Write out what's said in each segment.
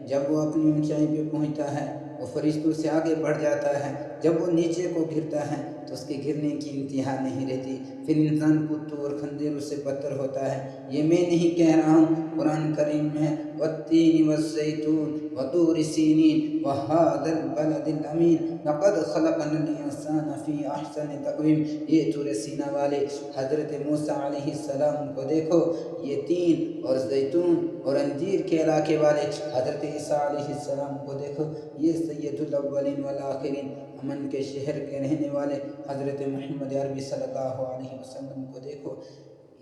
جب وہ اپنی اونچائی پہ پہنچتا ہے وہ فرشتوں سے آگے بڑھ جاتا ہے، جب وہ نیچے کو گرتا ہے تو اس کے گرنے کی انتہا نہیں رہتی، پھر انسان کتوں اور خنزیروں سے بدتر ہوتا ہے۔ یہ میں نہیں کہہ رہا ہوں، قرآن کریم میں والتین والزیتون وطور سینین وہذا البلد الامین لقد خلقنا الانسان فی احسن تقویم۔ یہ طور سینا والے حضرت موسیٰ علیہ السلام کو دیکھو، یہ تین اور زیتون اور انجیر کے علاقے والے حضرت عیسیٰ علیہ السلام کو دیکھو، یہ سید الاولین والآخرین امن کے شہر کے رہنے والے حضرت محمد عربی صلی اللہ علیہ وسلم کو دیکھو۔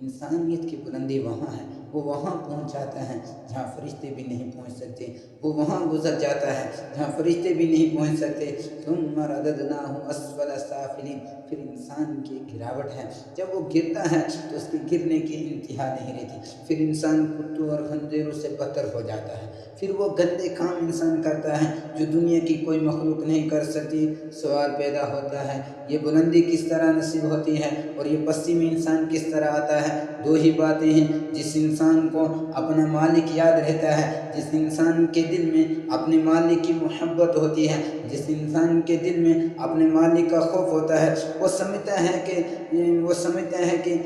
انسانیت کی بلندی وہاں ہے، وہ وہاں پہنچ جاتا ہے جہاں فرشتے بھی نہیں پہنچ سکتے، وہ وہاں گزر جاتا ہے جہاں فرشتے بھی نہیں پہنچ سکتے۔ ثم رددناہ اسفل سافلین، پھر انسان کی گراوٹ ہے، جب وہ گرتا ہے تو اس کے گرنے کی انتہا نہیں رہتی، پھر انسان کتوں اور خنزیروں سے بدتر ہو جاتا ہے، پھر وہ گندے کام انسان کرتا ہے جو دنیا کی کوئی مخلوق نہیں کر سکتی۔ سوال پیدا ہوتا ہے یہ بلندی کس طرح نصیب ہوتی ہے اور یہ پستی میں انسان کس طرح آتا ہے؟ دو ہی باتیں ہیں، جس انسان کو اپنا مالک یاد رہتا ہے، جس انسان کے دل میں اپنے مالک کی محبت ہوتی ہے، جس انسان کے دل میں اپنے مالک کا خوف ہوتا ہے، وہ سمجھتا ہے کہ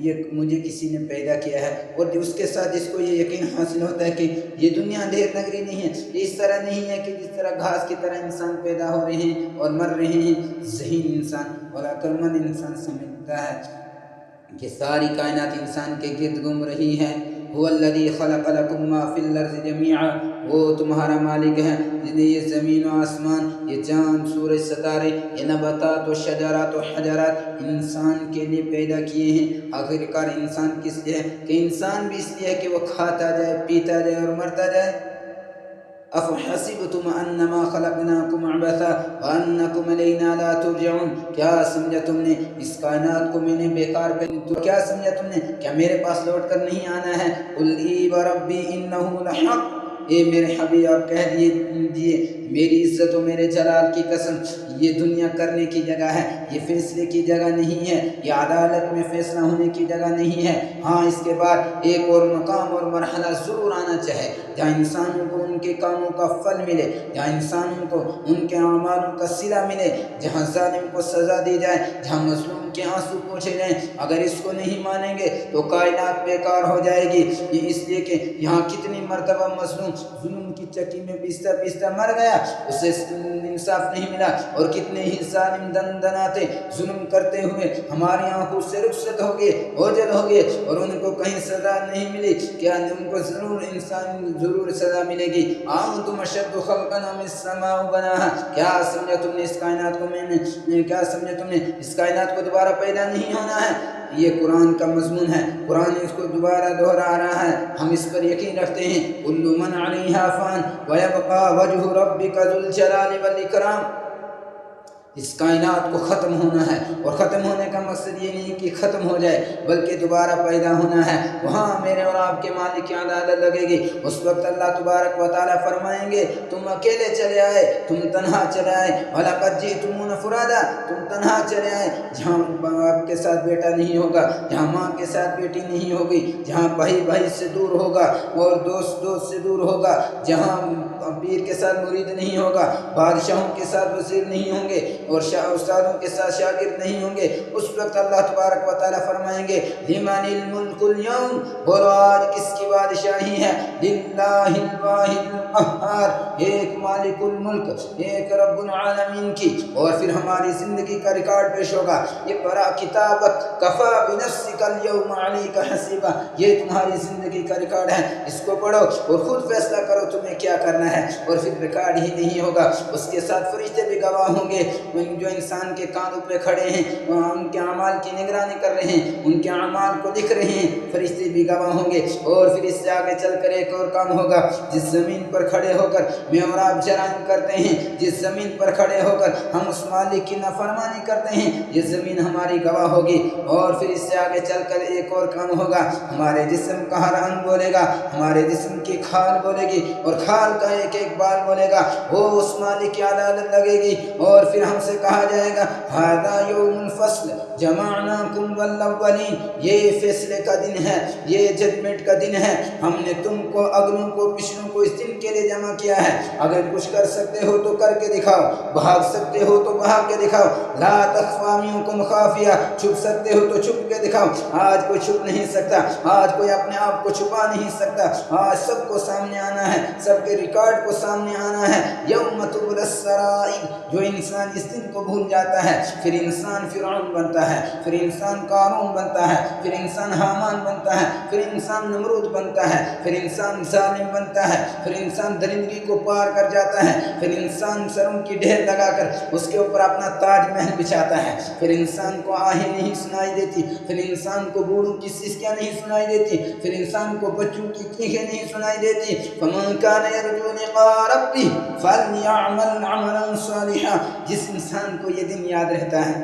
یہ مجھے کسی نے پیدا کیا ہے، اور اس کے ساتھ جس کو یہ یقین حاصل ہوتا ہے کہ یہ دنیا اندھیر نگری نہیں ہے، یہ اس طرح نہیں ہے کہ جس طرح گھاس کی طرح انسان پیدا ہو رہے ہیں اور مر رہے ہیں۔ ذہین انسان اور عقل مند انسان سمجھتا ہے کہ ساری کائنات انسان کے گرد گھوم رہی ہے۔ هو الذی خلق لکم ما فی الارض جمیعا، وہ تمہارا مالک ہے جس نے یہ زمین و آسمان، یہ چاند سورج ستارے، یہ نباتات و شجرات و حجرات انسان کے لیے پیدا کیے ہیں۔ آخرکار انسان کس لیے ہے؟ کہ انسان بھی اس لیے ہے کہ وہ کھاتا جائے، پیتا جائے اور مرتا جائے۔ افحسبتم انما خلقناکم عبثا وانکم الینا لا ترجعون، کیا سمجھا تم نے اس کائنات کو میں نے بیکار کیا سمجھا تم نے کیا میرے پاس لوٹ کر نہیں آنا ہے؟ قل ای وربی انہ لحق، اے میرے حبیب آپ کہہ دیجئے میری عزت و میرے جلال کی قسم، یہ دنیا کرنے کی جگہ ہے، یہ فیصلے کی جگہ نہیں ہے، یہ عدالت میں فیصلہ ہونے کی جگہ نہیں ہے۔ ہاں اس کے بعد ایک اور مقام اور مرحلہ ضرور آنا چاہے جہاں انسانوں کو ان کے کاموں کا پھل ملے، جہاں انسانوں کو ان کے اعمالوں کا صلہ ملے، جہاں ظالم کو سزا دی جائے، جہاں مظلوم کے آنسو پوچھے جائیں۔ اگر اس کو نہیں مانیں گے تو کائنات بیکار ہو جائے گی، یہ اس لیے کہ یہاں کتنی مرتبہ مظلوم ظلم کی چکی میں پیستا پیستا مر گیا، اسے انصاف نہیں ملا، اور کتنے ہی ظالم دن دناتے ظلم کرتے ہوئے ہماری آنکھوں سے رخصت ہو گئے، اوجھل ہو گئے، اور ان کو کہیں سزا نہیں ملی۔ کیا ان کو ضرور سزا ملے گی؟ انتم اشد خلقا ام السماء بناہا، کیا سمجھا تم نے اس کائنات کو کیا سمجھا تم نے اس کائنات کو دوبارہ پیدا نہیں ہونا ہے؟ یہ قرآن کا مضمون ہے، قرآن اس کو دوبارہ دہرا رہا ہے، ہم اس پر یقین رکھتے ہیں۔ کل من علیہا فان ویبقى وجہ ربک ذو الجلال والاکرام، اس کائنات کو ختم ہونا ہے، اور ختم ہونے کا مقصد یہ نہیں کہ ختم ہو جائے بلکہ دوبارہ پیدا ہونا ہے۔ وہاں میرے اور آپ کے مالک کی عدالت لگے گی، اس وقت اللہ تبارک و تعالیٰ فرمائیں گے تم اکیلے چلے آئے، تم تنہا چلے آئے، وَلَقَدْ جِئْتُمُونَ فُرَادًا، تم تنہا چلے آئے، جہاں باپ کے ساتھ بیٹا نہیں ہوگا، جہاں ماں کے ساتھ بیٹی نہیں ہوگی، جہاں بھائی بھائی سے دور ہوگا اور دوست دوست سے دور ہوگا، جہاں پیر کے ساتھ مرید نہیں ہوگا، بادشاہوں کے ساتھ وزیر نہیں ہوں گے، اور استادوں کے ساتھ شاگرد نہیں ہوں گے۔ اس وقت اللہ تبارک و تعالیٰ فرمائیں گے لمن الملک اليوم، بولو آج کس کی بادشاہی ہے؟ للہ الواحد القہار، ایک مالک الملک، ایک رب العالمین کی۔ اور پھر ہماری زندگی کا ریکارڈ پیش ہوگا، یہ پڑھا کتابت کفا بنفسک اليوم علیک حسیبا، یہ تمہاری زندگی کا ریکارڈ ہے، اس کو پڑھو اور خود فیصلہ کرو تمہیں کیا کرنا ہے۔ اور پھر ریکارڈ ہی نہیں ہوگا، اس کے ساتھ فرشتے بھی گواہ ہوں گے، جو انسان کے کاندھوں پہ کھڑے ہیں، ان کے اعمال کی نگرانی کر رہے ہیں، ان کے اعمال کو لکھ رہے ہیں، فرشتے بھی گواہ ہوں گے۔ اور پھر اس سے آگے چل کر ایک اور کام ہوگا، جس زمین پر کھڑے ہو کر میں اور آپ جرائم کرتے ہیں، جس زمین پر کھڑے ہو کر ہم اس مالک کی نافرمانی کرتے ہیں، یہ زمین ہماری گواہ ہوگی۔ اور پھر اس سے آگے چل کر ایک اور کام ہوگا، ہمارے جسم کا ہر انگ بولے گا، ہمارے جسم کی کھال بولے گی، اور کھال کا ایک ایک بال بولے گا، وہ اس مالک کی عدالت لگے گی۔ اور پھر ہم سے کہا جائے گا ھذا یوم الفصل، جمع وَجَمَعْنَاكُمْ وَالْأَوَّلِينَ، یہ فیصلے کا دن ہے، یہ ججمنٹ کا دن ہے، ہم نے تم کو اگلوں کو پچھلوں کو اس دن کے لیے جمع کیا ہے۔ اگر کچھ کر سکتے ہو تو کر کے دکھاؤ، بھاگ سکتے ہو تو بھاگ کے دکھاؤ، لا تخفی منکم خافیہ، چھپ سکتے ہو تو چھپ کے دکھاؤ۔ آج کوئی چھپ نہیں سکتا، آج کوئی اپنے آپ کو چھپا نہیں سکتا، آج سب کو سامنے آنا ہے، سب کے ریکارڈ کو سامنے آنا ہے۔ یوم تبلی السرائر، جو انسان اس دن کو بھول جاتا ہے پھر انسان فرعون بنتا ہے، پھر انسان قارون بنتا ہے، پھر انسان حامان بنتا ہے، پھر انسان نمرود بنتا ہے، پھر انسان ظالم بنتا ہے، پھر انسان درندگی کو پار کر جاتا ہے، پھر انسان سروں کی ڈھیر لگا کر اس کے اوپر اپنا تاج محل بچھاتا ہے، پھر انسان کو آہیں نہیں سنائی دیتی، پھر انسان کو بوڑھوں کی سسکیاں نہیں سنائی دیتی، پھر انسان کو بچوں کی چیخیں نہیں سنائی دیتی۔ فَمَنْ كَانَ يَرْجُو لِقَاءَ رَبِّهِ فَلْيَعْمَلْ عَمَلًا صَالِحًا، جس انسان کو یہ دن یاد رہتا ہے،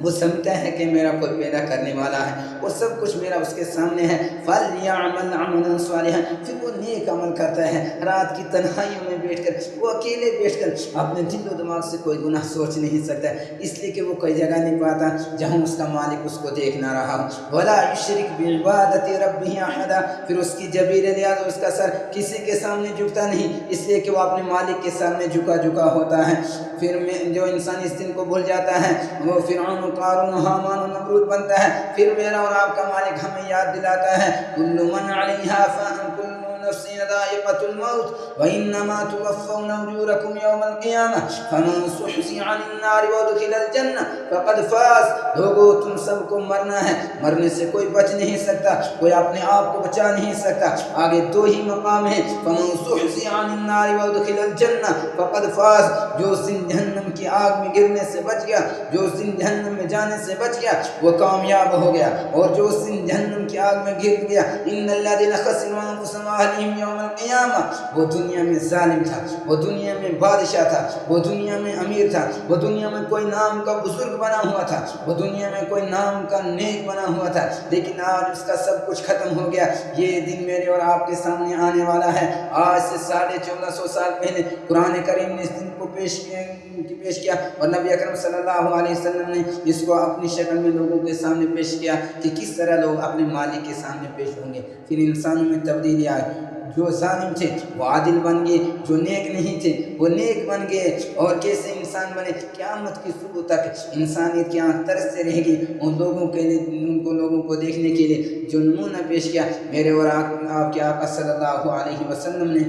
وہ سمجھتا ہے کہ میرا کوئی پیدا کرنے والا ہے اور سب کچھ میرا اس کے سامنے ہے، فَلْيَعْمَلْ عَمَلًا صَالِحًا، پھر وہ نیک عمل کرتا ہے۔ رات کی تنہائیوں میں بیٹھ کر، وہ اکیلے بیٹھ کر اپنے دل و دماغ سے کوئی گناہ سوچ نہیں سکتا، اس لیے کہ وہ کوئی جگہ نہیں پاتا جہاں اس کا مالک اس کو دیکھ نہ رہا ہو۔ وَلَا يُشْرِكْ بِعِبَادَةِ رَبِّهِ أَحَدًا، پھر اس کی جبیر لیاز، اس کا سر کسی کے سامنے جھکتا نہیں، اس لیے کہ وہ اپنے مالک کے سامنے جھکا ہوتا ہے۔ پھر جو انسان اس دن کو بھول جاتا ہے وہ فرعون و قارون و حامان و نمرود بنتا ہے۔ پھر میرا اور آپ کا مالک ہمیں یاد دلاتا ہے، كُلُّ مَنْ عَلَيْهَا فَانٍ، كُلُّ نَفْسٍ ذَائِقَةُ الْمَوْتِ وَإِنَّمَا تُوَفَّوْنَ أُجُورَكُمْ يَوْمَ الْقِيَامَةِ فَمَنْ زُحْزِحَ عَنِ النَّارِ وَأُدْخِلَ الْجَنَّةَ فَقَدْ فَازَ۔ لوگو تم سب کو مرنا ہے، مرنے سے کوئی بچ نہیں سکتا، کوئی اپنے آپ کو بچا نہیں سکتا۔ آگے دو ہی مقام ہیں، فَمَنْ زُحْزِحَ عَنِ النَّارِ وَأُدْخِلَ الْجَنَّةَ فَقَدْ فَازَ، جو اس دن جہنم کی آگ میں گرنے سے بچ گیا، جو اس دن جہنم میں جانے سے بچ گیا وہ کامیاب ہو گیا، اور جو اس دن جہنم کی آگ میں گر گیا، ان الذین خسروا انفسهم واهلیہم یوم القیامہ، وہ دنیا میں ظالم تھا، وہ دنیا میں بادشاہ تھا، وہ دنیا میں امیر تھا، وہ دنیا میں کوئی نام کا بزرگ بنا ہوا تھا، وہ دنیا میں کوئی نام کا نیک بنا ہوا تھا، لیکن آج اس کا سب کچھ ختم ہو گیا۔ یہ دن میرے اور آپ کے سامنے آنے والا ہے۔ آج سے 1450 سال پہلے قرآن کریم نے اس دن کو پیش کیا اور نبی اکرم صلی اللہ علیہ وسلم نے اس کو اپنی شکل میں لوگوں کے سامنے پیش کیا کہ کس طرح لوگ اپنے مالک کے سامنے پیش ہوں گے۔ پھر انسانوں میں تبدیلی آئی، جو ظالم تھے وہ عادل بن گئے، جو نیک نہیں تھے وہ نیک بن گئے، اور کیسے انسان بنے، قیامت کی صبح تک انسانیت کی آنکھ ترستے رہے گی ان لوگوں کے لیے، ان کو لوگوں کو دیکھنے کے لیے جو نمونہ پیش کیا میرے اور آپ کے آقا صلی اللہ علیہ وسلم نے۔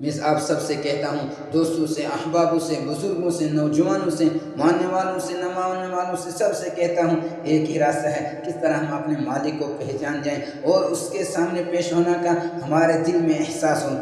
میں آپ سب سے کہتا ہوں، دوستوں سے، احبابوں سے، بزرگوں سے، نوجوانوں سے، ماننے والوں سے، نہ ماننے والوں سے، سب سے کہتا ہوں ایک ہی راستہ ہے، کس طرح ہم اپنے مالک کو پہچان جائیں اور اس کے سامنے پیش ہونا کا ہمارے دل میں احساس ہو۔